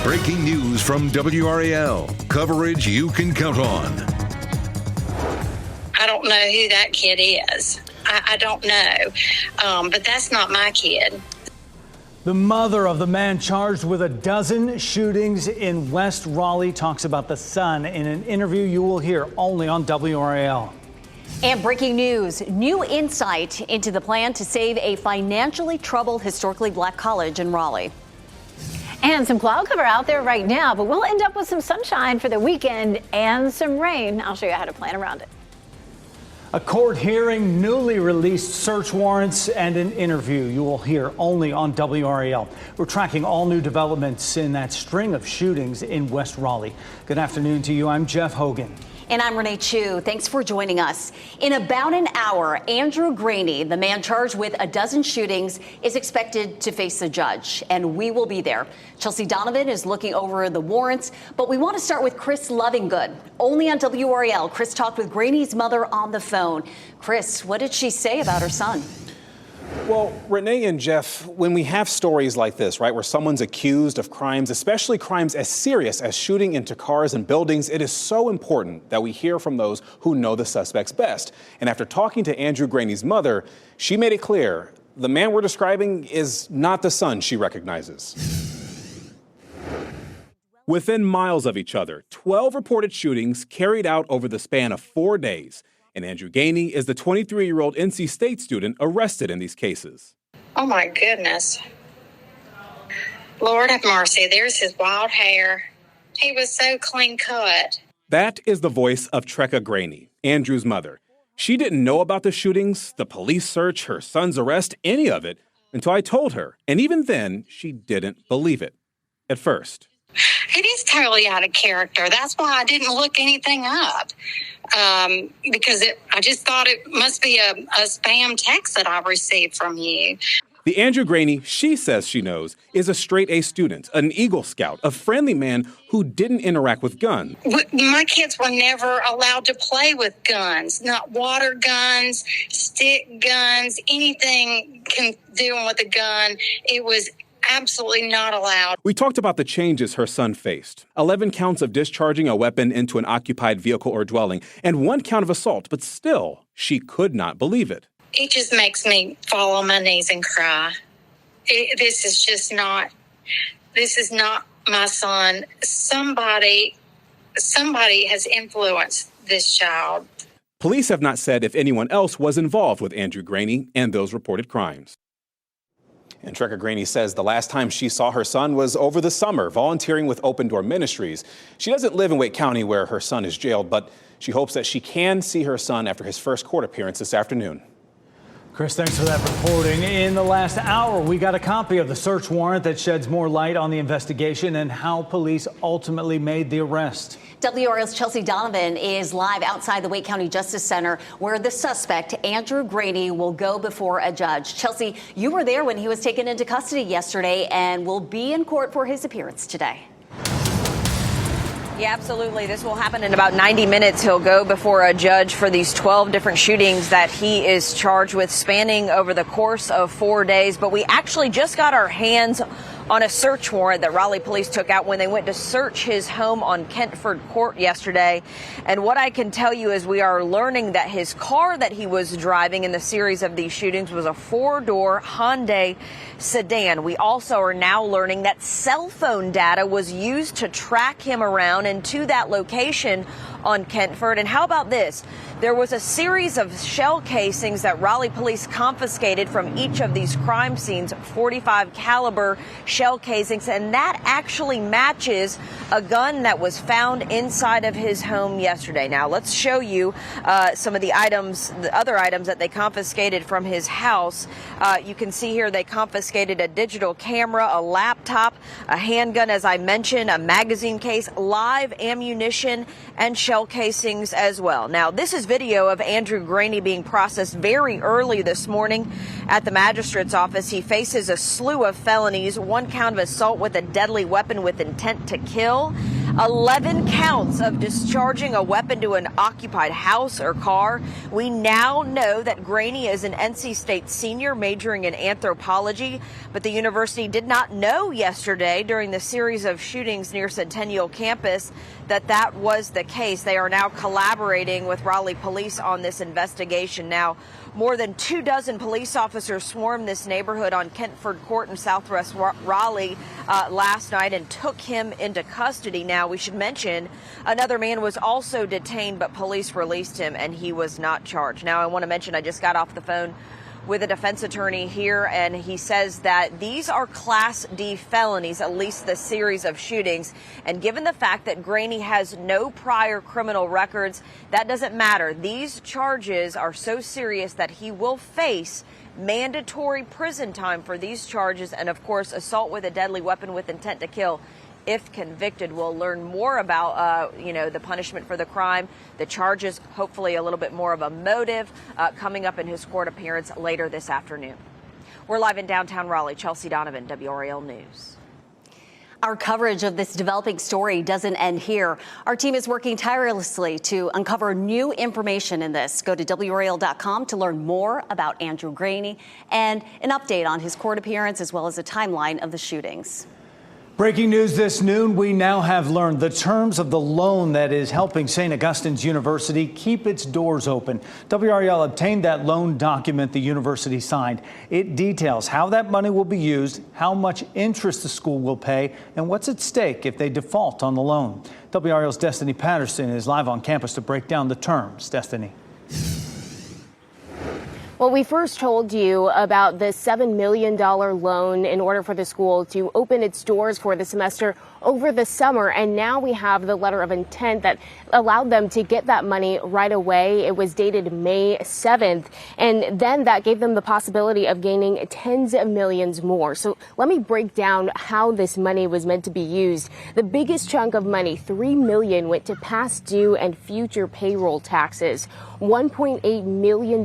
Breaking news from WRAL. Coverage you can count on. I don't know who that kid is. I don't know. But that's not my kid. The mother of the man charged with a dozen shootings in West Raleigh talks about the son in an interview you will hear only on WRAL. And breaking news, new insight into the plan to save a financially troubled historically black college in Raleigh. And some cloud cover out there right now, but we'll end up with some sunshine for the weekend and some rain. I'll show you how to plan around it. A court hearing, newly released search warrants, and an interview you will hear only on WRAL. We're tracking all new developments in that string of shootings in West Raleigh. Good afternoon to you. I'm Jeff Hogan. And I'm Renee Chu. Thanks for joining us. In about an hour, Andrew Graney, the man charged with a dozen shootings, is expected to face the judge, and we will be there. Chelsea Donovan is looking over the warrants, but we want to start with Chris Lovingood. Only on WRAL, Chris talked with Graney's mother on the phone. Chris, what did she say about her son? Well, Renee and Jeff, when we have stories like this, right, where someone's accused of crimes, especially crimes as serious as shooting into cars and buildings, it is so important that we hear from those who know the suspects best. And after talking to Andrew Graney's mother, she made it clear the man we're describing is not the son she recognizes. Within miles of each other, 12 reported shootings carried out over the span of 4 days. And Andrew Graney is the 23-year-old NC State student arrested in these cases. Oh, my goodness. Lord have mercy. There's his wild hair. He was so clean cut. That is the voice of Trecca Graney, Andrew's mother. She didn't know about the shootings, the police search, her son's arrest, any of it, until I told her. And even then, she didn't believe it at first. It is totally out of character. That's why I didn't look anything up. Because I just thought it must be a spam text that I received from you. The Andrew Graney she says she knows is a straight-A student, an Eagle Scout, a friendly man who didn't interact with guns. My kids were never allowed to play with guns, not water guns, stick guns, anything dealing with a gun. It was absolutely not allowed. We talked about the changes her son faced. 11 counts of discharging a weapon into an occupied vehicle or dwelling, and 1 count of assault, but still, she could not believe it. It just makes me fall on my knees and cry. This is not my son. Somebody has influenced this child. Police have not said if anyone else was involved with Andrew Graney and those reported crimes. And Trecca Graney says the last time she saw her son was over the summer, volunteering with Open Door Ministries. She doesn't live in Wake County where her son is jailed, but she hopes that she can see her son after his first court appearance this afternoon. Chris, thanks for that reporting. In the last hour, we got a copy of the search warrant that sheds more light on the investigation and how police ultimately made the arrest. WRAL's Chelsea Donovan is live outside the Wake County Justice Center, where the suspect, Andrew Graney, will go before a judge. Chelsea, you were there when he was taken into custody yesterday and will be in court for his appearance today. Yeah, absolutely. This will happen in about 90 minutes. He'll go before a judge for these 12 different shootings that he is charged with, spanning over the course of 4 days. But we actually just got our hands on a search warrant that Raleigh police took out when they went to search his home on Kentford Court yesterday. And what I can tell you is we are learning that his car that he was driving in the series of these shootings was a 4-door Hyundai sedan. We also are now learning that cell phone data was used to track him around and to that location on Kentford. And how about this? There was a series of shell casings that Raleigh police confiscated from each of these crime scenes, 45 caliber shell casings, and that actually matches a gun that was found inside of his home yesterday. Now, let's show you some of the items, the other items that they confiscated from his house. You can see here they confiscated a digital camera, a laptop, a handgun, as I mentioned, a magazine case, live ammunition, and shell casings as well. Now, this is video of Andrew Graney being processed very early this morning at the magistrate's office. He faces a slew of felonies, 1 count of assault with a deadly weapon with intent to kill, 11 counts of discharging a weapon to an occupied house or car. We now know that Graney is an NC State senior majoring in anthropology, but the university did not know yesterday during the series of shootings near Centennial campus that was the case. They are now collaborating with Raleigh police on this investigation. Now, more than 24 police officers swarmed this neighborhood on Kentford Court in southwest Raleigh last night and took him into custody. Now, we should mention another man was also detained, but police released him and he was not charged. Now, I want to mention I just got off the phone with a defense attorney here, and he says that these are Class D felonies, at least the series of shootings. And given the fact that Graney has no prior criminal records, that doesn't matter. These charges are so serious that he will face mandatory prison time for these charges, and of course, assault with a deadly weapon with intent to kill. If convicted, we'll learn more about, the punishment for the crime, the charges, hopefully a little bit more of a motive coming up in his court appearance later this afternoon. We're live in downtown Raleigh. Chelsea Donovan, WRAL News. Our coverage of this developing story doesn't end here. Our team is working tirelessly to uncover new information in this. Go to WRAL.com to learn more about Andrew Graney and an update on his court appearance as well as a timeline of the shootings. Breaking news this noon, we now have learned the terms of the loan that is helping St. Augustine's University keep its doors open. WRAL obtained that loan document the university signed. It details how that money will be used, how much interest the school will pay, and what's at stake if they default on the loan. WRAL's Destiny Patterson is live on campus to break down the terms. Destiny. Well, we first told you about the $7 million loan in order for the school to open its doors for the semester over the summer. And now we have the letter of intent that allowed them to get that money right away. It was dated May 7th. And then that gave them the possibility of gaining tens of millions more. So let me break down how this money was meant to be used. The biggest chunk of money, $3 million, went to past due and future payroll taxes. $1.8 million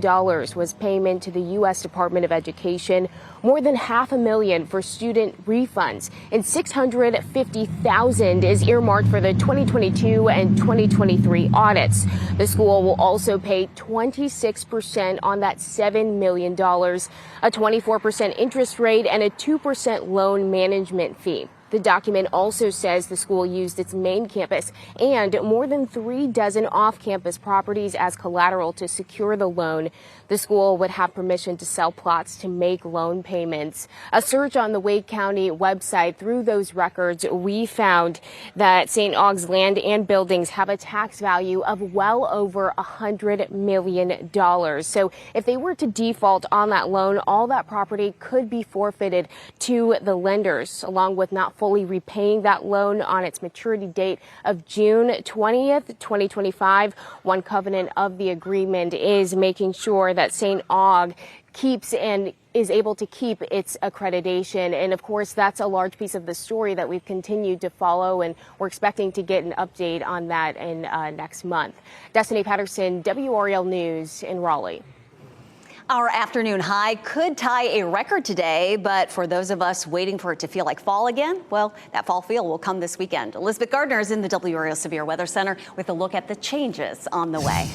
was payment to the U.S. Department of Education, more than $500,000 for student refunds, and $650,000 is earmarked for the 2022 and 2023 audits. The school will also pay 26% on that $7 million, a 24% interest rate, and a 2% loan management fee. The document also says the school used its main campus and more than 36 off-campus properties as collateral to secure the loan. The school would have permission to sell plots to make loan payments. A search on the Wake County website, through those records, we found that St. Aug's land and buildings have a tax value of well over $100 million. So if they were to default on that loan, all that property could be forfeited to the lenders, along with not fully repaying that loan on its maturity date of June 20th, 2025. One covenant of the agreement is making sure that St. Aug keeps and is able to keep its accreditation. And of course, that's a large piece of the story that we've continued to follow, and we're expecting to get an update on that in next month. Destiny Patterson, WRAL News in Raleigh. Our afternoon high could tie a record today, but for those of us waiting for it to feel like fall again, well, that fall feel will come this weekend. Elizabeth Gardner is in the WRAL Severe Weather Center with a look at the changes on the way.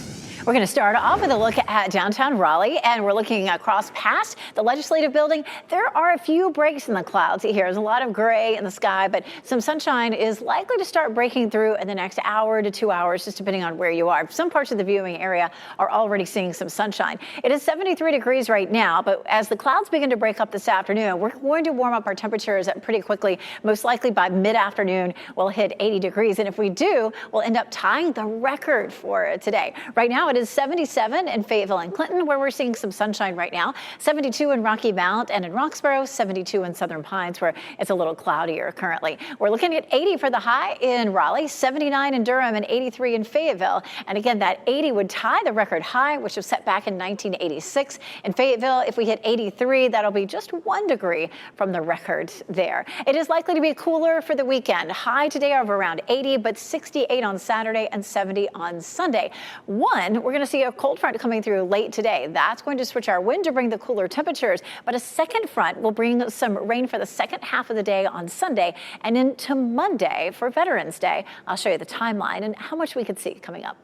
We're going to start off with a look at downtown Raleigh, and we're looking across past the Legislative Building. There are a few breaks in the clouds here. There's a lot of gray in the sky, but some sunshine is likely to start breaking through in the next hour to 2 hours, just depending on where you are. Some parts of the viewing area are already seeing some sunshine. It is 73 degrees right now, but as the clouds begin to break up this afternoon, we're going to warm up our temperatures pretty quickly. Most likely by mid-afternoon, we'll hit 80 degrees. And if we do, we'll end up tying the record for today. Right now, it is 77 in Fayetteville and Clinton, where we're seeing some sunshine right now. 72 in Rocky Mount and in Roxborough, 72 in Southern Pines, where it's a little cloudier currently. We're looking at 80 for the high in Raleigh, 79 in Durham, and 83 in Fayetteville. And again, that 80 would tie the record high, which was set back in 1986. In Fayetteville, if we hit 83, that'll be just 1 degree from the record there. It is likely to be cooler for the weekend. High today of around 80, but 68 on Saturday and 70 on Sunday. One Then we're going to see a cold front coming through late today. That's going to switch our wind to bring the cooler temperatures. But a second front will bring some rain for the second half of the day on Sunday and into Monday for Veterans Day. I'll show you the timeline and how much we could see coming up.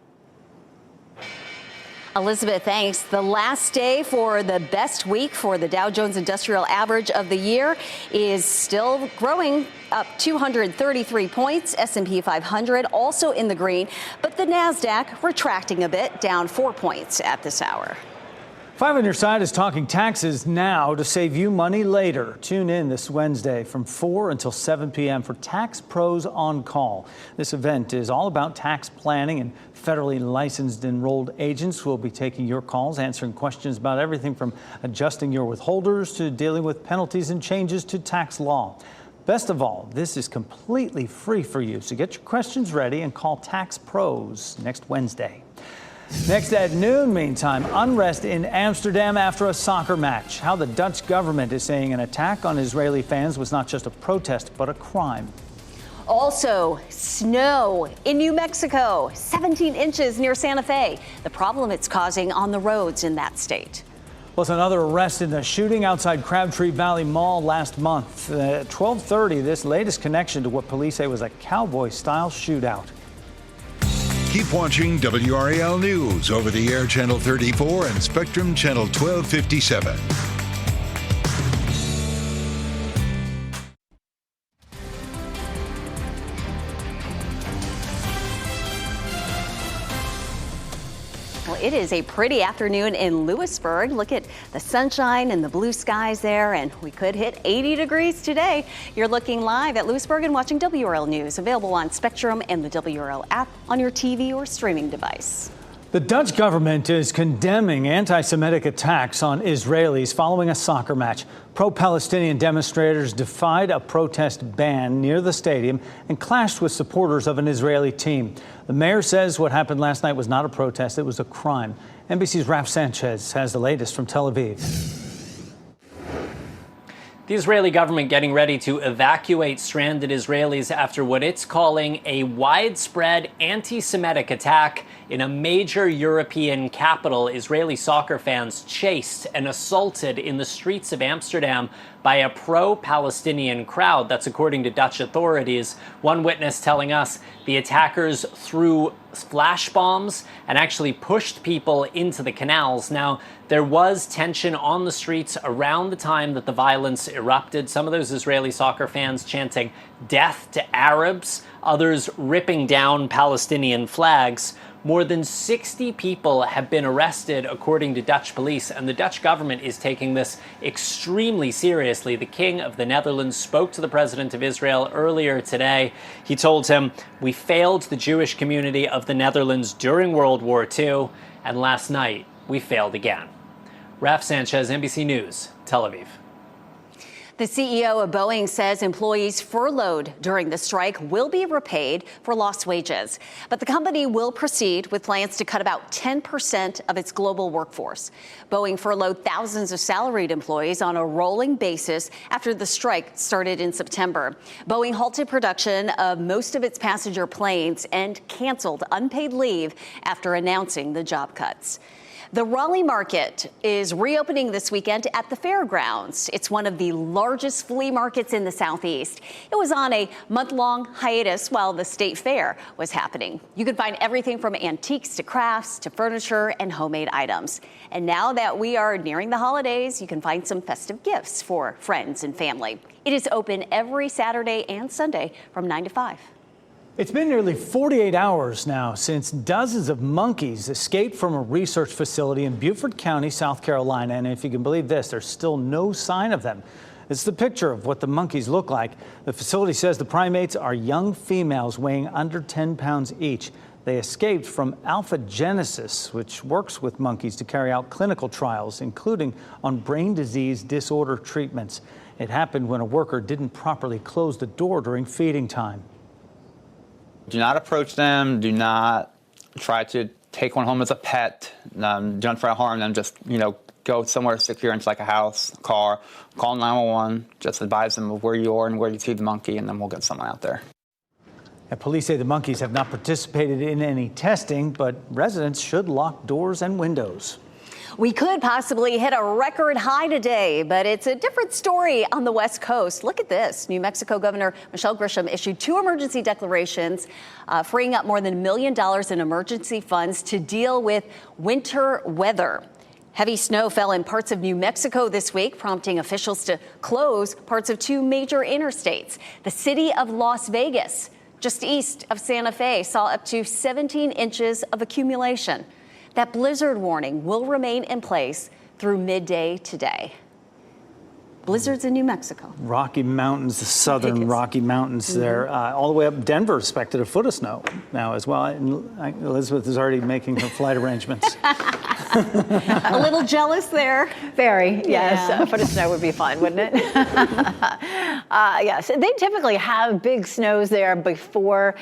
Elizabeth, thanks. The last day for the best week for the Dow Jones Industrial Average of the year is still growing, up 233 points. S&P 500 also in the green, but the NASDAQ retracting a bit, down 4 points at this hour. 5 on Your Side is talking taxes now to save you money later. Tune in this Wednesday from 4 until 7 p.m. for Tax Pros on Call. This event is all about tax planning, and federally licensed enrolled agents will be taking your calls, answering questions about everything from adjusting your withholders to dealing with penalties and changes to tax law. Best of all, this is completely free for you, so get your questions ready and call Tax Pros next Wednesday. Next at noon, meantime, unrest in Amsterdam after a soccer match. How the Dutch government is saying an attack on Israeli fans was not just a protest, but a crime. Also, snow in New Mexico, 17 inches near Santa Fe. The problem it's causing on the roads in that state. Plus, another arrest in the shooting outside Crabtree Valley Mall last month. At 12:30, this latest connection to what police say was a cowboy-style shootout. Keep watching WRAL News over the air Channel 34 and Spectrum Channel 1257. Well, it is a pretty afternoon in Lewisburg. Look at the sunshine and the blue skies there, and we could hit 80 degrees today. You're looking live at Lewisburg and watching WRAL News, available on Spectrum and the WRAL app on your TV or streaming device. The Dutch government is condemning anti-Semitic attacks on Israelis following a soccer match. Pro-Palestinian demonstrators defied a protest ban near the stadium and clashed with supporters of an Israeli team. The mayor says what happened last night was not a protest, it was a crime. NBC's Raf Sanchez has the latest from Tel Aviv. The Israeli government getting ready to evacuate stranded Israelis after what it's calling a widespread anti-Semitic attack in a major European capital. Israeli soccer fans chased and assaulted in the streets of Amsterdam by a pro-Palestinian crowd. That's according to Dutch authorities. One witness telling us the attackers threw flash bombs and actually pushed people into the canals. Now, there was tension on the streets around the time that the violence erupted. Some of those Israeli soccer fans chanting "Death to Arabs," others ripping down Palestinian flags. More than 60 people have been arrested, according to Dutch police, and the Dutch government is taking this extremely seriously. The King of the Netherlands spoke to the President of Israel earlier today. He told him, "We failed the Jewish community of the Netherlands during World War II, and last night we failed again." Raf Sanchez, NBC News, Tel Aviv. The CEO of Boeing says employees furloughed during the strike will be repaid for lost wages. But the company will proceed with plans to cut about 10% of its global workforce. Boeing furloughed thousands of salaried employees on a rolling basis after the strike started in September. Boeing halted production of most of its passenger planes and canceled unpaid leave after announcing the job cuts. The Raleigh market is reopening this weekend at the fairgrounds. It's one of the largest flea markets in the Southeast. It was on a month-long hiatus while the state fair was happening. You can find everything from antiques to crafts to furniture and homemade items. And now that we are nearing the holidays, you can find some festive gifts for friends and family. It is open every Saturday and Sunday from 9 to 5. It's been nearly 48 hours now since dozens of monkeys escaped from a research facility in Beaufort County, South Carolina. And if you can believe this, there's still no sign of them. It's the picture of what the monkeys look like. The facility says the primates are young females weighing under 10 pounds each. They escaped from Alpha Genesis, which works with monkeys to carry out clinical trials, including on brain disease disorder treatments. It happened when a worker didn't properly close the door during feeding time. Do not approach them. Do not try to take one home as a pet. Don't try to harm them. Just, go somewhere secure into like a house, a car, call 911. Just advise them of where you are and where you see the monkey, and then we'll get someone out there. And police say the monkeys have not participated in any testing, but residents should lock doors and windows. We could possibly hit a record high today, but it's a different story on the West Coast. Look at this. New Mexico Governor Michelle Grisham issued 2 emergency declarations, freeing up more than $1 million in emergency funds to deal with winter weather. Heavy snow fell in parts of New Mexico this week, prompting officials to close parts of 2 major interstates. The city of Las Vegas, just east of Santa Fe, saw up to 17 inches of accumulation. That blizzard warning will remain in place through midday today. Blizzards in New Mexico. Rocky Mountains, the southern Rocky Mountains there, all the way up Denver expected a foot of snow now as well. And Elizabeth is already making her flight arrangements. A little jealous there. Very, yes. A foot of snow would be fun, wouldn't it? Yes, they typically have big snows there before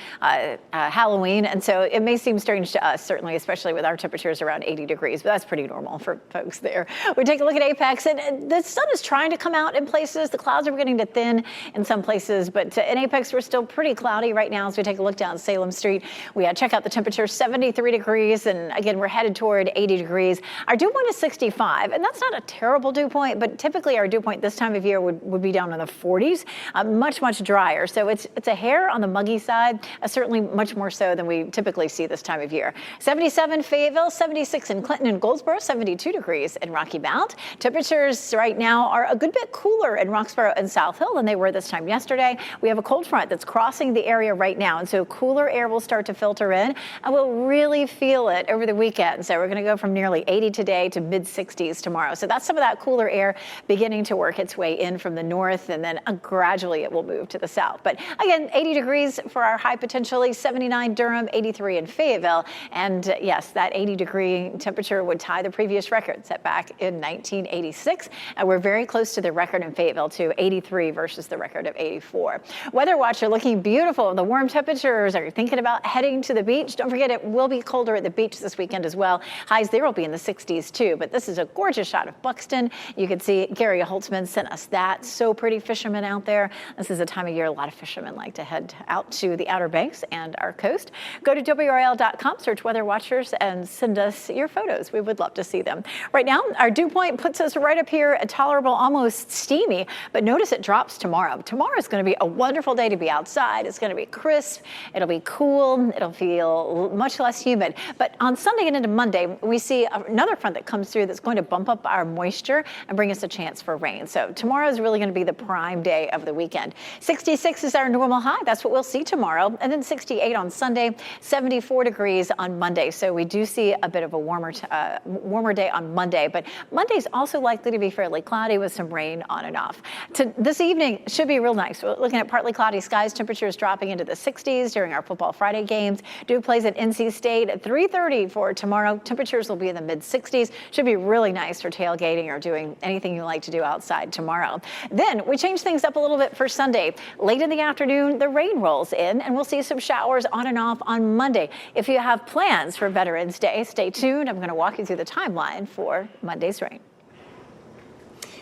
Halloween, and so it may seem strange to us, certainly, especially with our temperatures around 80 degrees, but that's pretty normal for folks there. We take a look at Apex, and the sun is trying to come out in places. The clouds are beginning to thin in some places, but in Apex, we're still pretty cloudy right now as we take a look down Salem Street. We check out the temperature, 73 degrees, and again, we're headed toward 80 degrees. Our dew point is 65, and that's not a terrible dew point, but typically our dew point this time of year would be down in the 40s, much drier. So it's a hair on the muggy side, certainly much more so than we typically see this time of year. 77 Fayetteville, 76 in Clinton and Goldsboro, 72 degrees in Rocky Mount. Temperatures right now are a good bit cooler in Roxborough and South Hill than they were this time yesterday. We have a cold front that's crossing the area right now, and so cooler air will start to filter in, and we'll really feel it over the weekend. So we're going to go from nearly 80 today to mid-60s tomorrow. So that's some of that cooler air beginning to work its way in from the north, and then gradually it will move to the south. But again, 80 degrees for our high potentially, 79 Durham, 83 in Fayetteville. And yes, that 80-degree temperature would tie the previous record set back in 1986. And we're very close to the record in Fayetteville, too, 83 versus the record of 84. Weather Watch are looking beautiful. The warm temperatures. Are you thinking about heading to the beach? Don't forget, it will be colder at the beach this weekend as well. Highs there will be in the 60s, too. But this is a gorgeous shot of Buxton. You can see Gary Holtzman sent us that. So pretty, fishermen out there. This is a time of year a lot of fishermen like to head out to the Outer Banks and our coast. Go to WRAL.com, search Weather Watchers, and send us your photos. We would love to see them. Right now, our dew point puts us right up here at tolerable, almost steamy, but notice it drops tomorrow. Tomorrow is going to be a wonderful day to be outside. It's going to be crisp. It'll be cool. It'll feel much less humid. But on Sunday and into Monday, we see another front that comes through that's going to bump up our moisture and bring us a chance for rain. So tomorrow is really going to be the prime day of the weekend. 66 is our normal high. That's what we'll see tomorrow. And then 68 on Sunday, 74 degrees on Monday. So we do see a bit of a warmer day on Monday. But Monday's also likely to be fairly cloudy with some rain on and off. This evening should be real nice. We're looking at partly cloudy skies. Temperatures dropping into the 60s during our Football Friday games. Dew plays at NC State at 3:30 for tomorrow. Temperatures will be in the mid-60s. Should be really nice for tailgating or doing anything you like to do outside tomorrow. Then we change things up a little bit for Sunday. Late in the afternoon, the rain rolls in, and we'll see some showers on and off on Monday. If you have plans for Veterans Day, stay tuned. I'm going to walk you through the timeline for Monday's rain.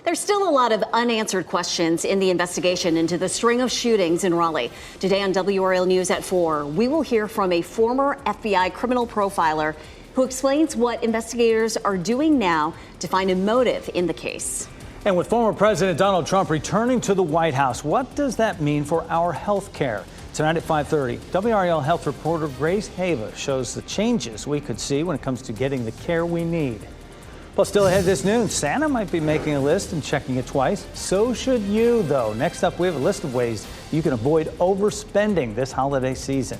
There's still a lot of unanswered questions in the investigation into the string of shootings in Raleigh. Today on WRAL News at 4, we will hear from a former FBI criminal profiler who explains what investigators are doing now to find a motive in the case. And with former President Donald Trump returning to the White House, what does that mean for our health care? Tonight at 5:30, WRAL health reporter Grace Hava shows the changes we could see when it comes to getting the care we need. Plus, still ahead this noon, Santa might be making a list and checking it twice. So should you, though. Next up, we have a list of ways you can avoid overspending this holiday season.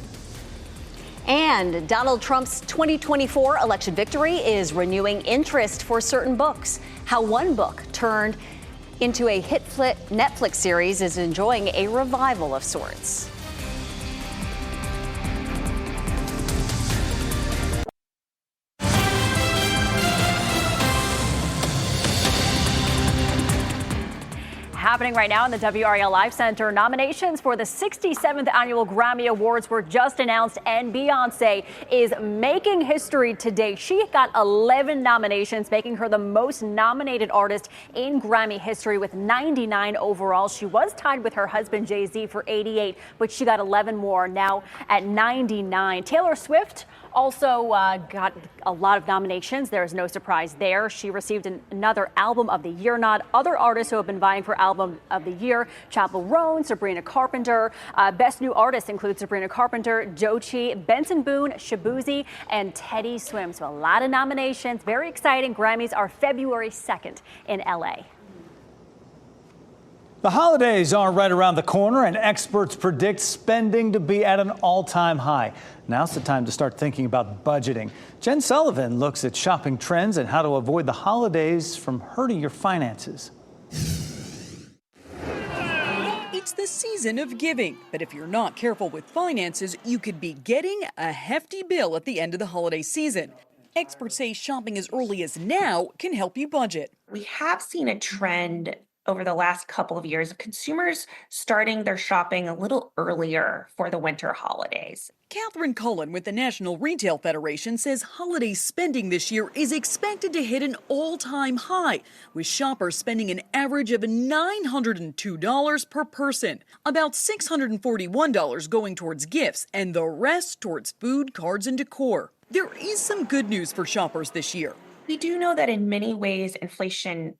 And Donald Trump's 2024 election victory is renewing interest for certain books. How one book turned into a hit Netflix series is enjoying a revival of sorts. happening right now in the WRAL Live Center. Nominations for the 67th Annual Grammy Awards were just announced, and Beyoncé is making history today. She got 11 nominations, making her the most nominated artist in Grammy history with 99 overall. She was tied with her husband Jay-Z for 88, but she got 11 more, now at 99. Taylor Swift also got a lot of nominations. There's no surprise there. She received another Album of the Year nod. Other artists who have been vying for Album of the Year: Chappell Roan, Sabrina Carpenter. Best New Artists include Sabrina Carpenter, Doechii, Benson Boone, Shabuzi, and Teddy Swim. So a lot of nominations. Very exciting. Grammys are February 2nd in LA. The holidays are right around the corner, and experts predict spending to be at an all-time high. Now's the time to start thinking about budgeting. Jen Sullivan looks at shopping trends and how to avoid the holidays from hurting your finances. It's the season of giving, but if you're not careful with finances, you could be getting a hefty bill at the end of the holiday season. Experts say shopping as early as now can help you budget. We have seen a trend over the last couple of years of consumers starting their shopping a little earlier for the winter holidays. Catherine Cullen with the National Retail Federation says holiday spending this year is expected to hit an all-time high, with shoppers spending an average of $902 per person, about $641 going towards gifts, and the rest towards food, cards, and decor. There is some good news for shoppers this year. We do know that in many ways inflation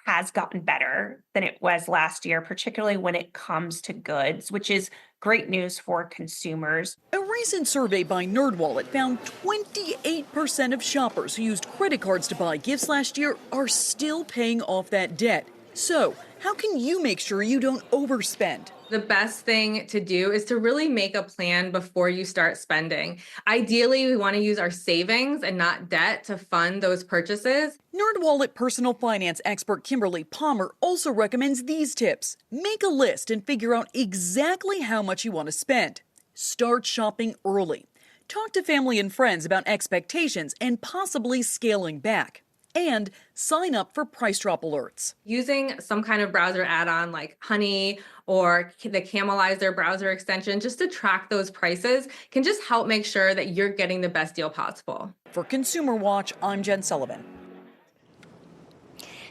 has gotten better than it was last year, particularly when it comes to goods, which is great news for consumers. A recent survey by NerdWallet found 28% of shoppers who used credit cards to buy gifts last year are still paying off that debt. So, how can you make sure you don't overspend? The best thing to do is to really make a plan before you start spending. Ideally, we want to use our savings and not debt to fund those purchases. NerdWallet personal finance expert Kimberly Palmer also recommends these tips. Make a list and figure out exactly how much you want to spend. Start shopping early. Talk to family and friends about expectations and possibly scaling back. And sign up for price drop alerts. Using some kind of browser add-on like Honey or the Camelizer browser extension just to track those prices can just help make sure that you're getting the best deal possible. For Consumer Watch, I'm Jen Sullivan.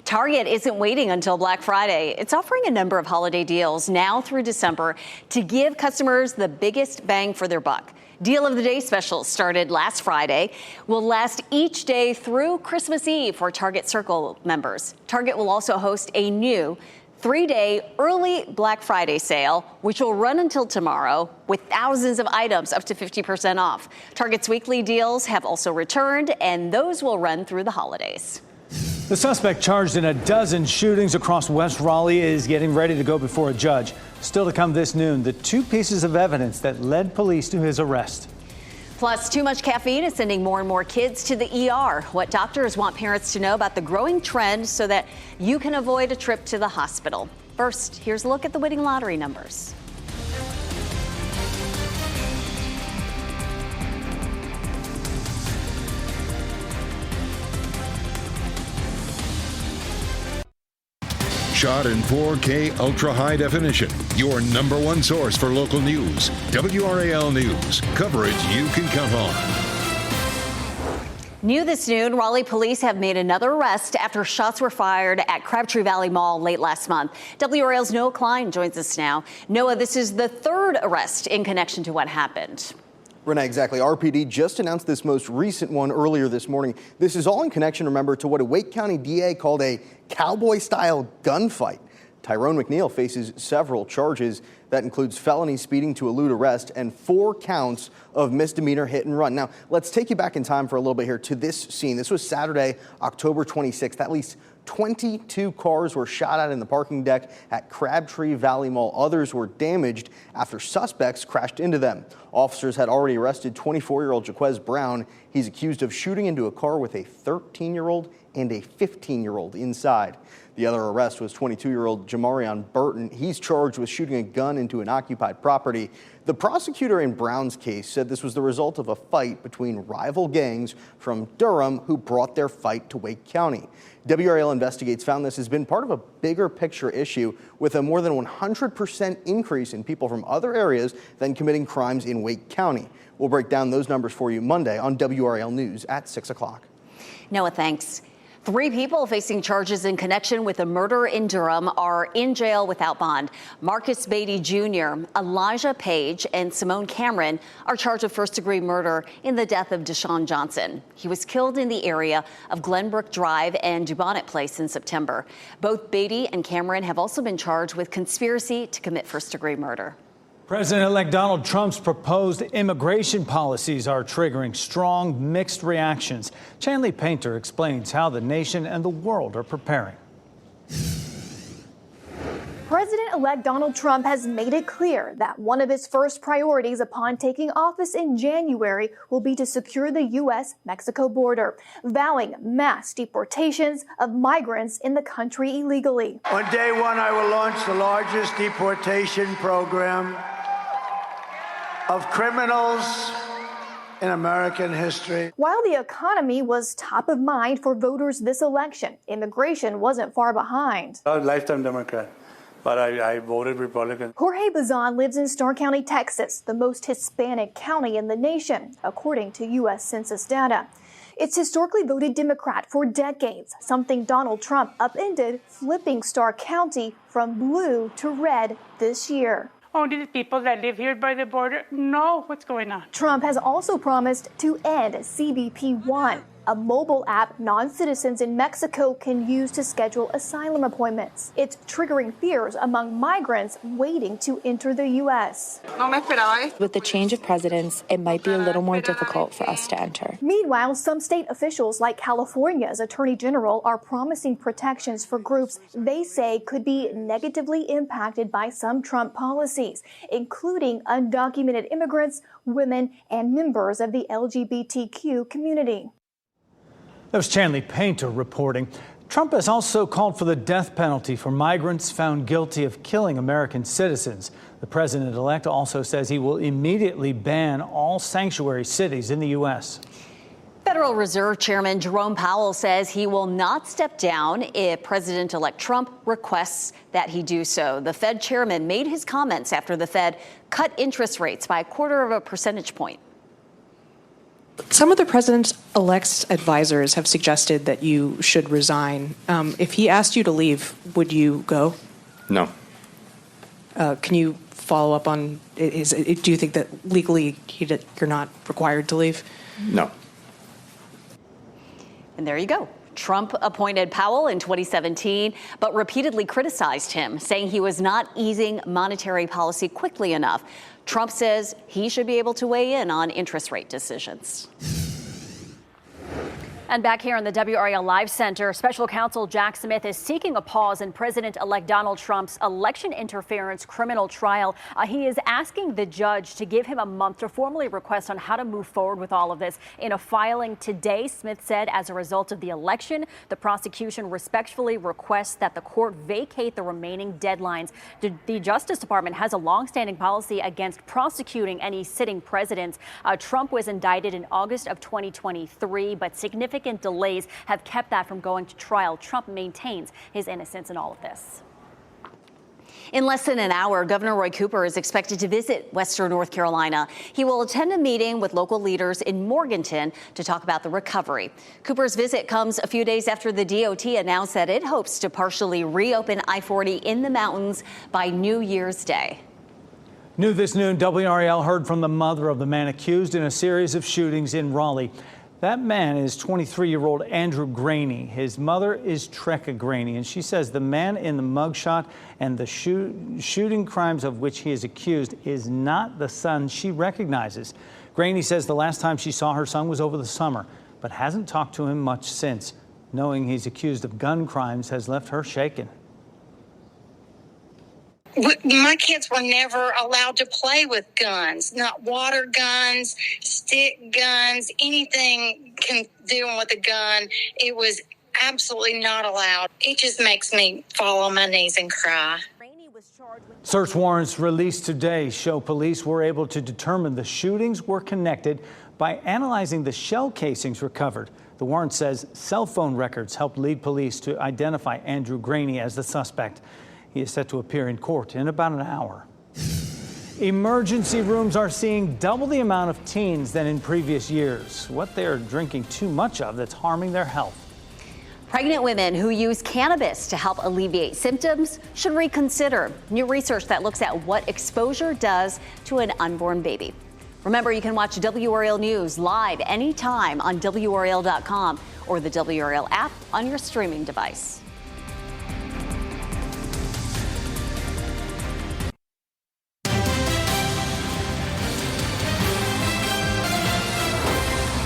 Target isn't waiting until Black Friday. It's offering a number of holiday deals now through December to give customers the biggest bang for their buck. Deal of the Day specials started last Friday, will last each day through Christmas Eve for Target Circle members. Target will also host a new 3-day early Black Friday sale, which will run until tomorrow with thousands of items up to 50% off. Target's weekly deals have also returned, and those will run through the holidays. The suspect charged in a dozen shootings across West Raleigh is getting ready to go before a judge. Still to come this noon, the two pieces of evidence that led police to his arrest. Plus, too much caffeine is sending more and more kids to the ER. What doctors want parents to know about the growing trend so that you can avoid a trip to the hospital. First, here's a look at the winning lottery numbers. Shot in 4K ultra high definition. Your number one source for local news. WRAL News. Coverage you can count on. New this noon, Raleigh police have made another arrest after shots were fired at Crabtree Valley Mall late last month. WRAL's Noah Klein joins us now. Noah, this is the third arrest in connection to what happened. Renee, exactly. RPD just announced this most recent one earlier this morning. This is all in connection, remember, to what a Wake County DA called a cowboy-style gunfight. Tyrone McNeil faces several charges. That includes felony speeding to elude arrest and 4 counts of misdemeanor hit and run. Now, let's take you back in time for a little bit here to this scene. This was Saturday, October 26th. At least 22 cars were shot at in the parking deck at Crabtree Valley Mall. Others were damaged after suspects crashed into them. Officers had already arrested 24-year-old Jaquez Brown. He's accused of shooting into a car with a 13-year-old and a 15-year-old inside. The other arrest was 22-year-old Jamarion Burton. He's charged with shooting a gun into an occupied property. The prosecutor in Brown's case said this was the result of a fight between rival gangs from Durham who brought their fight to Wake County. WRAL Investigates found this has been part of a bigger picture issue with a more than 100% increase in people from other areas than committing crimes in Wake County. We'll break down those numbers for you Monday on WRAL News at 6 o'clock. Noah, thanks. 3 people facing charges in connection with a murder in Durham are in jail without bond. Marcus Beatty Jr., Elijah Page, and Simone Cameron are charged with first-degree murder in the death of Deshaun Johnson. He was killed in the area of Glenbrook Drive and Dubonnet Place in September. Both Beatty and Cameron have also been charged with conspiracy to commit first-degree murder. President-elect Donald Trump's proposed immigration policies are triggering strong, mixed reactions. Chanley Painter explains how the nation and the world are preparing. President-elect Donald Trump has made it clear that one of his first priorities upon taking office in January will be to secure the U.S.-Mexico border, vowing mass deportations of migrants in the country illegally. On day one, I will launch the largest deportation program of criminals in American history. While the economy was top of mind for voters this election, immigration wasn't far behind. I was a lifetime Democrat, but I voted Republican. Jorge Bazan lives in Starr County, Texas, the most Hispanic county in the nation, according to U.S. Census data. It's historically voted Democrat for decades, something Donald Trump upended, flipping Starr County from blue to red this year. Only the people that live here by the border know what's going on. Trump has also promised to end CBP One, a mobile app non-citizens in Mexico can use to schedule asylum appointments. It's triggering fears among migrants waiting to enter the U.S. With the change of presidents, it might be a little more difficult for us to enter. Meanwhile, some state officials like California's Attorney General are promising protections for groups they say could be negatively impacted by some Trump policies, including undocumented immigrants, women, and members of the LGBTQ community. That was Chanley Painter reporting. Trump has also called for the death penalty for migrants found guilty of killing American citizens. The president-elect also says he will immediately ban all sanctuary cities in the U.S. Federal Reserve Chairman Jerome Powell says he will not step down if President-elect Trump requests that he do so. The Fed chairman made his comments after the Fed cut interest rates by 1/4 percentage point. Some of the president-elect's advisors have suggested that you should resign. If he asked you to leave, would you go? No. Can you follow up on, do you think that legally you're not required to leave? No. And there you go. Trump appointed Powell in 2017, but repeatedly criticized him, saying he was not easing monetary policy quickly enough. Trump says he should be able to weigh in on interest rate decisions. And back here in the WRAL Live Center, Special Counsel Jack Smith is seeking a pause in President-elect Donald Trump's election interference criminal trial. He is asking the judge to give him a month to formally request on how to move forward with all of this. In a filing today, Smith said as a result of the election, the prosecution respectfully requests that the court vacate the remaining deadlines. The Justice Department has a longstanding policy against prosecuting any sitting presidents. Trump was indicted in August of 2023, but significant delays have kept that from going to trial. Trump maintains his innocence in all of this. In less than an hour, Governor Roy Cooper is expected to visit Western North Carolina. He will attend a meeting with local leaders in Morganton to talk about the recovery. Cooper's visit comes a few days after the DOT announced that it hopes to partially reopen I-40 in the mountains by New Year's Day. New this noon, WRAL heard from the mother of the man accused in a series of shootings in Raleigh. That man is 23-year-old Andrew Graney. His mother is Trecca Graney, and she says the man in the mugshot and the shooting crimes of which he is accused is not the son she recognizes. Graney says the last time she saw her son was over the summer, but hasn't talked to him much since. Knowing he's accused of gun crimes has left her shaken. My kids were never allowed to play with guns, not water guns, stick guns, anything dealing with a gun. It was absolutely not allowed. It just makes me fall on my knees and cry. Search warrants released today show police were able to determine the shootings were connected by analyzing the shell casings recovered. The warrant says cell phone records helped lead police to identify Andrew Graney as the suspect. He is set to appear in court in about an hour. Emergency rooms are seeing double the amount of teens than in previous years. What they are drinking too much of that's harming their health. Pregnant women who use cannabis to help alleviate symptoms should reconsider. New research that looks at what exposure does to an unborn baby. Remember, you can watch WRAL News live anytime on WRAL.com or the WRAL app on your streaming device.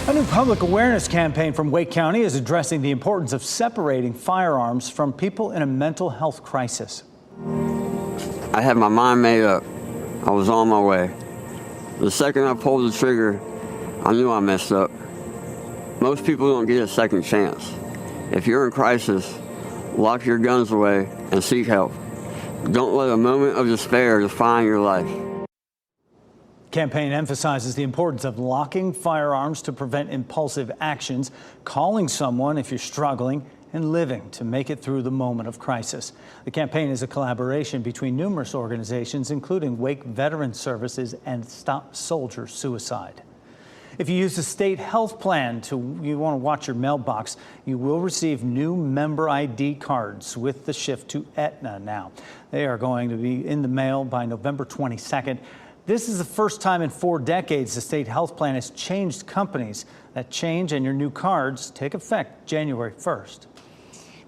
A new public awareness campaign from Wake County is addressing the importance of separating firearms from people in a mental health crisis. I had my mind made up. I was on my way. The second I pulled the trigger, I knew I messed up. Most people don't get a second chance. If you're in crisis, lock your guns away and seek help. Don't let a moment of despair define your life. Campaign emphasizes the importance of locking firearms to prevent impulsive actions, calling someone if you're struggling, and living to make it through the moment of crisis. The campaign is a collaboration between numerous organizations, including Wake Veteran Services and Stop Soldier Suicide. If you use the state health plan you want to watch your mailbox, you will receive new member ID cards with the shift to Aetna now. They are going to be in the mail by November 22nd. This is the first time in 4 decades the state health plan has changed companies. That change and your new cards take effect January 1st.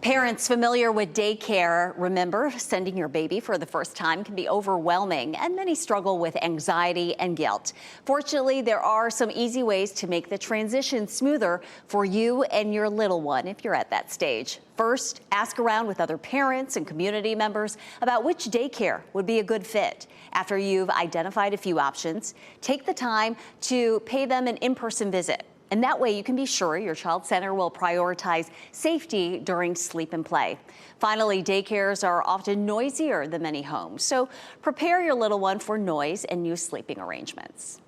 Parents familiar with daycare remember sending your baby for the first time can be overwhelming, and many struggle with anxiety and guilt. Fortunately, there are some easy ways to make the transition smoother for you and your little one if you're at that stage. First, ask around with other parents and community members about which daycare would be a good fit. After you've identified a few options, take the time to pay them an in-person visit. And that way you can be sure your child center will prioritize safety during sleep and play. Finally, daycares are often noisier than many homes, so prepare your little one for noise and new sleeping arrangements.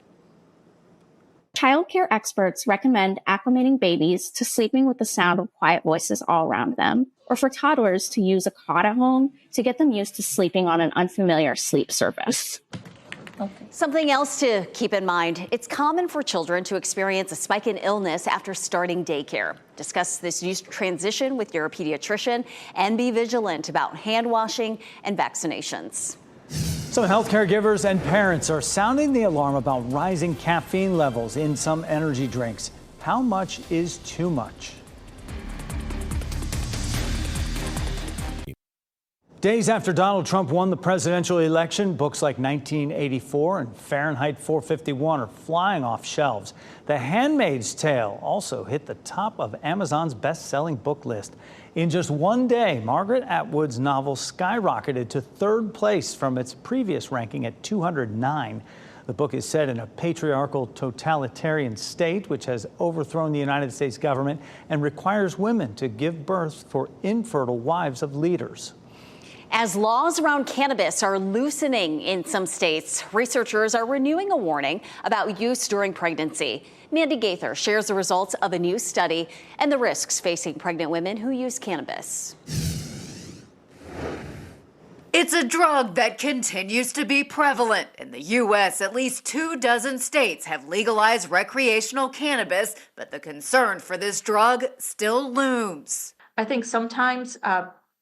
Childcare experts recommend acclimating babies to sleeping with the sound of quiet voices all around them, or for toddlers to use a cot at home to get them used to sleeping on an unfamiliar sleep surface. Something else to keep in mind, it's common for children to experience a spike in illness after starting daycare. Discuss this transition with your pediatrician and be vigilant about hand washing and vaccinations. Some health caregivers and parents are sounding the alarm about rising caffeine levels in some energy drinks. How much is too much? Days after Donald Trump won the presidential election, books like 1984 and Fahrenheit 451 are flying off shelves. The Handmaid's Tale also hit the top of Amazon's best-selling book list. In just one day, Margaret Atwood's novel skyrocketed to 3rd place from its previous ranking at 209. The book is set in a patriarchal totalitarian state which has overthrown the United States government and requires women to give birth for infertile wives of leaders. As laws around cannabis are loosening in some states, researchers are renewing a warning about use during pregnancy. Mandy Gaither shares the results of a new study and the risks facing pregnant women who use cannabis. It's a drug that continues to be prevalent. In the U.S., at least 24 states have legalized recreational cannabis, but the concern for this drug still looms. I think sometimes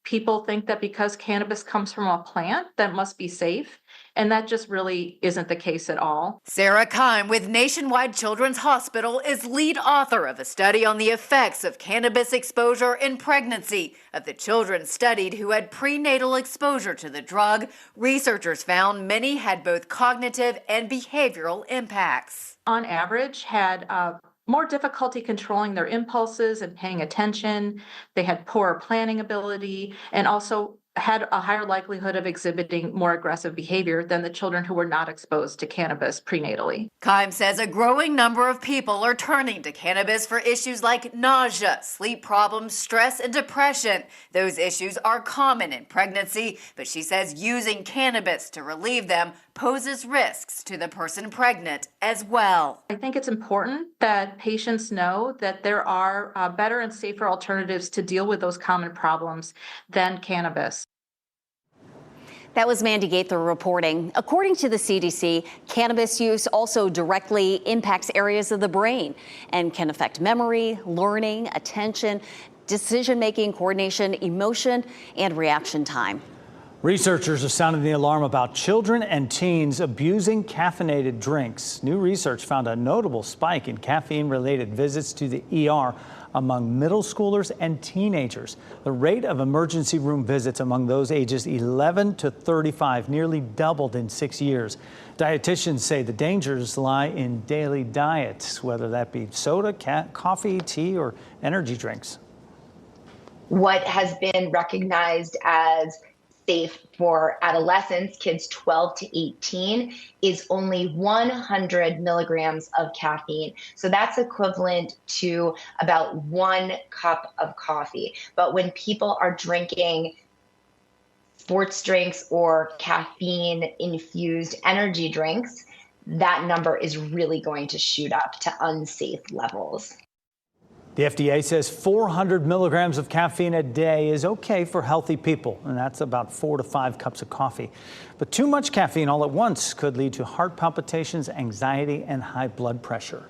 people think that because cannabis comes from a plant, that must be safe. And that just really isn't the case at all. Sarah Kime with Nationwide Children's Hospital is lead author of a study on the effects of cannabis exposure in pregnancy. Of the children studied who had prenatal exposure to the drug, researchers found many had both cognitive and behavioral impacts. On average, had more difficulty controlling their impulses and paying attention. They had poor planning ability and also had a higher likelihood of exhibiting more aggressive behavior than the children who were not exposed to cannabis prenatally. Keim says a growing number of people are turning to cannabis for issues like nausea, sleep problems, stress, and depression. Those issues are common in pregnancy, but she says using cannabis to relieve them poses risks to the person pregnant as well. I think it's important that patients know that there are better and safer alternatives to deal with those common problems than cannabis. That was Mandy Gaither reporting. According to the CDC, cannabis use also directly impacts areas of the brain and can affect memory, learning, attention, decision-making, coordination, emotion, and reaction time. Researchers are sounding the alarm about children and teens abusing caffeinated drinks. New research found a notable spike in caffeine-related visits to the ER among middle schoolers and teenagers. The rate of emergency room visits among those ages 11 to 35 nearly doubled in 6 years. Dietitians say the dangers lie in daily diets, whether that be soda, coffee, tea, or energy drinks. What has been recognized as safe for adolescents, kids 12 to 18, is only 100 milligrams of caffeine. So that's equivalent to about 1 cup of coffee. But when people are drinking sports drinks or caffeine-infused energy drinks, that number is really going to shoot up to unsafe levels. The FDA says 400 milligrams of caffeine a day is okay for healthy people, and that's about 4 to 5 cups of coffee. But too much caffeine all at once could lead to heart palpitations, anxiety, and high blood pressure.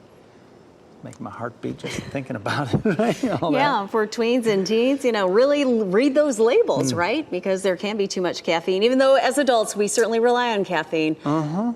Make my heart beat just thinking about it. Yeah, for tweens and teens, really read those labels, right? Because there can be too much caffeine, even though as adults, we certainly rely on caffeine,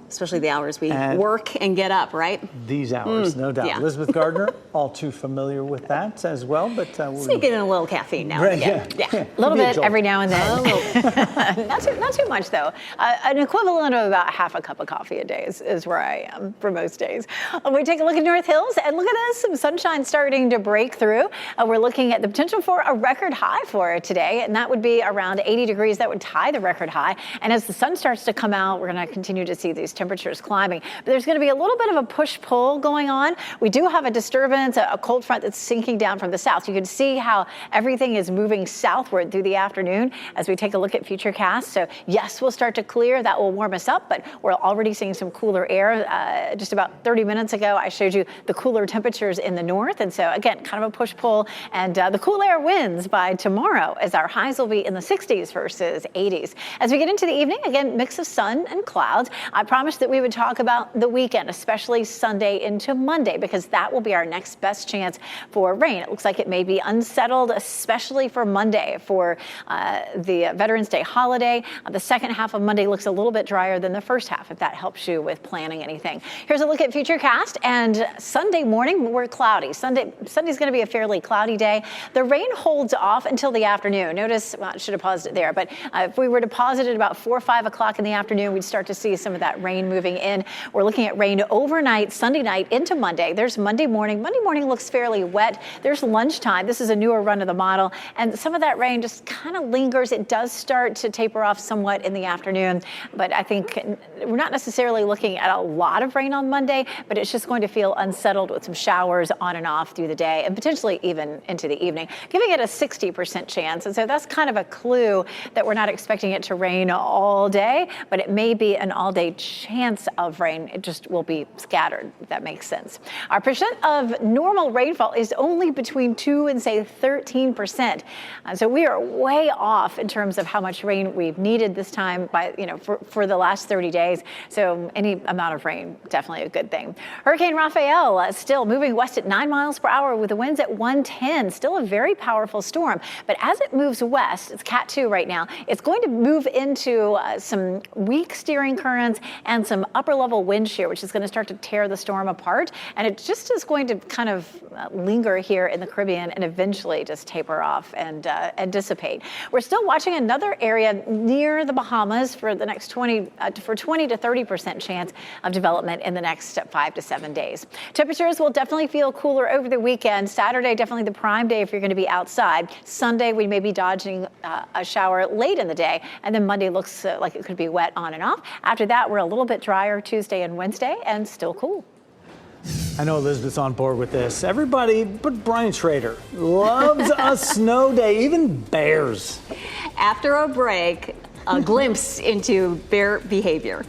especially the hours we work and get up, right? These hours, no doubt. Yeah. Elizabeth Gardner, all too familiar with that as well. But sneaking in a little caffeine now and again. Yeah. A little bit every now and then. not too much, though. An equivalent of about half a cup of coffee a day is where I am for most days. We take a look at North Hills and look at some sunshine starting to break through. We're looking at the potential for a record high for today, and that would be around 80 degrees. That would tie the record high. And as the sun starts to come out, we're going to continue to see these temperatures climbing. But there's going to be a little bit of a push-pull going on. We do have a disturbance, a cold front that's sinking down from the south. You can see how everything is moving southward through the afternoon as we take a look at futurecasts. So yes, we'll start to clear. That will warm us up, but we're already seeing some cooler air. Just about 30 minutes ago, I showed you the cooler temperatures in the north. And so again, kind of a push-pull, and the cool air wins by tomorrow as our highs will be in the 60s versus 80s. As we get into the evening, again, mix of sun and clouds. I promised that we would talk about the weekend, especially Sunday into Monday, because that will be our next best chance for rain. It looks like it may be unsettled, especially for Monday for the Veterans Day holiday. The second half of Monday looks a little bit drier than the first half, if that helps you with planning anything. Here's a look at Futurecast, and Sunday morning, we're cloudy. Sunday's going to be a fairly cloudy day. The rain holds off until the afternoon. Notice, well, I should have paused it there, but if we were to pause it at about 4 or 5 o'clock in the afternoon, we'd start to see some of that rain moving in. We're looking at rain overnight, Sunday night into Monday. There's Monday morning. Monday morning looks fairly wet. There's lunchtime. This is a newer run of the model, and some of that rain just kind of lingers. It does start to taper off somewhat in the afternoon, but I think we're not necessarily looking at a lot of rain on Monday, but it's just going to feel unsettled with some showers on and off through the day and potentially even into the evening, giving it a 60% chance. And so that's kind of a clue that we're not expecting it to rain all day, but it may be an all-day chance of rain. It just will be scattered, if that makes sense. Our percent of normal rainfall is only between 2 and say 13%. So we are way off in terms of how much rain we've needed this time by, for the last 30 days. So any amount of rain, definitely a good thing. Hurricane Rafael still moving west at 9 miles per hour with the winds at 110, still a very powerful storm. But as it moves west, it's Cat 2 right now, it's going to move into some weak steering currents and some upper level wind shear, which is going to start to tear the storm apart. And it just is going to kind of linger here in the Caribbean and eventually just taper off and dissipate. We're still watching another area near the Bahamas for the next 20 to 30% chance of development in the next 5 to 7 days. Temperatures will definitely feel cooler over the weekend. Saturday, definitely the prime day if you're going to be outside. Sunday, we may be dodging a shower late in the day. And then Monday looks like it could be wet on and off. After that, we're a little bit drier Tuesday and Wednesday and still cool. I know Elizabeth's on board with this. Everybody but Brian Schrader loves a snow day, even bears. After a break, a glimpse into bear behavior.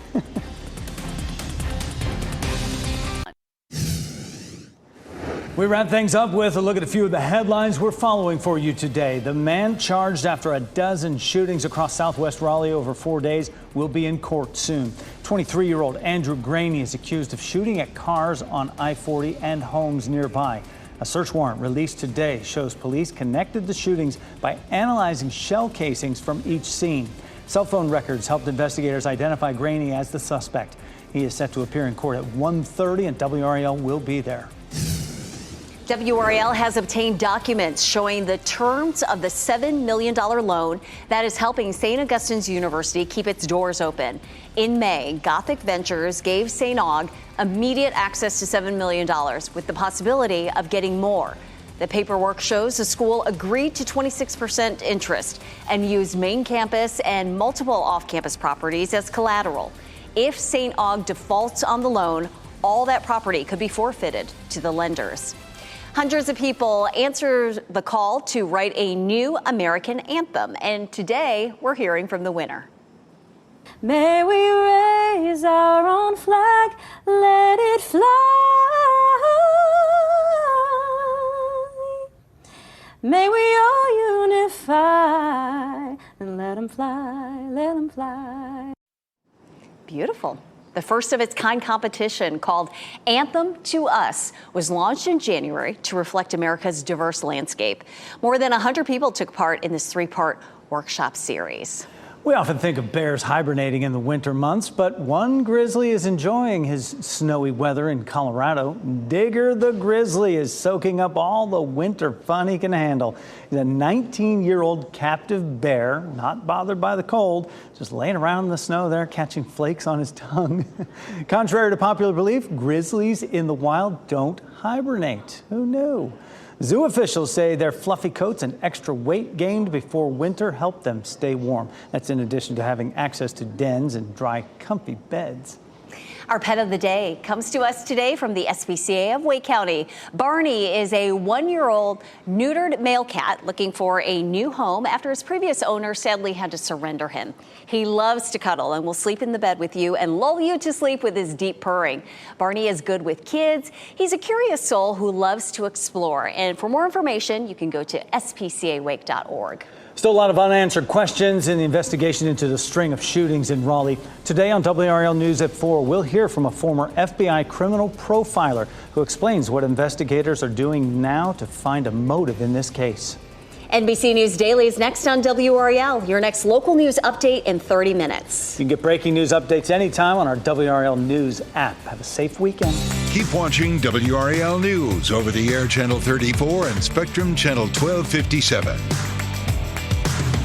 We wrap things up with a look at a few of the headlines we're following for you today. The man charged after a dozen shootings across southwest Raleigh over 4 days will be in court soon. 23-year-old Andrew Graney is accused of shooting at cars on I-40 and homes nearby. A search warrant released today shows police connected the shootings by analyzing shell casings from each scene. Cell phone records helped investigators identify Graney as the suspect. He is set to appear in court at 1:30 and WRAL will be there. WRAL has obtained documents showing the terms of the $7 million loan that is helping St. Augustine's University keep its doors open. In May, Gothic Ventures gave St. Aug immediate access to $7 million with the possibility of getting more. The paperwork shows the school agreed to 26% interest and used main campus and multiple off-campus properties as collateral. If St. Aug defaults on the loan, all that property could be forfeited to the lenders. Hundreds of people answered the call to write a new American anthem, and today we're hearing from the winner. May we raise our own flag, let it fly. May we all unify and let them fly, let them fly. Beautiful. The first of its kind competition called Anthem to Us was launched in January to reflect America's diverse landscape. More than 100 people took part in this 3-part workshop series. We often think of bears hibernating in the winter months, but one grizzly is enjoying his snowy weather in Colorado. Digger the grizzly is soaking up all the winter fun he can handle. He's a 19-year-old captive bear, not bothered by the cold, just laying around in the snow there, catching flakes on his tongue. Contrary to popular belief, grizzlies in the wild don't hibernate. Who knew? Zoo officials say their fluffy coats and extra weight gained before winter help them stay warm. That's in addition to having access to dens and dry, comfy beds. Our pet of the day comes to us today from the SPCA of Wake County. Barney is a 1-year-old neutered male cat looking for a new home after his previous owner sadly had to surrender him. He loves to cuddle and will sleep in the bed with you and lull you to sleep with his deep purring. Barney is good with kids. He's a curious soul who loves to explore. And for more information, you can go to spcawake.org. Still a lot of unanswered questions in the investigation into the string of shootings in Raleigh. Today on WRAL News at 4, we'll hear from a former FBI criminal profiler who explains what investigators are doing now to find a motive in this case. NBC News Daily is next on WRAL, your next local news update in 30 minutes. You can get breaking news updates anytime on our WRAL News app. Have a safe weekend. Keep watching WRAL News over the air Channel 34 and Spectrum Channel 1257.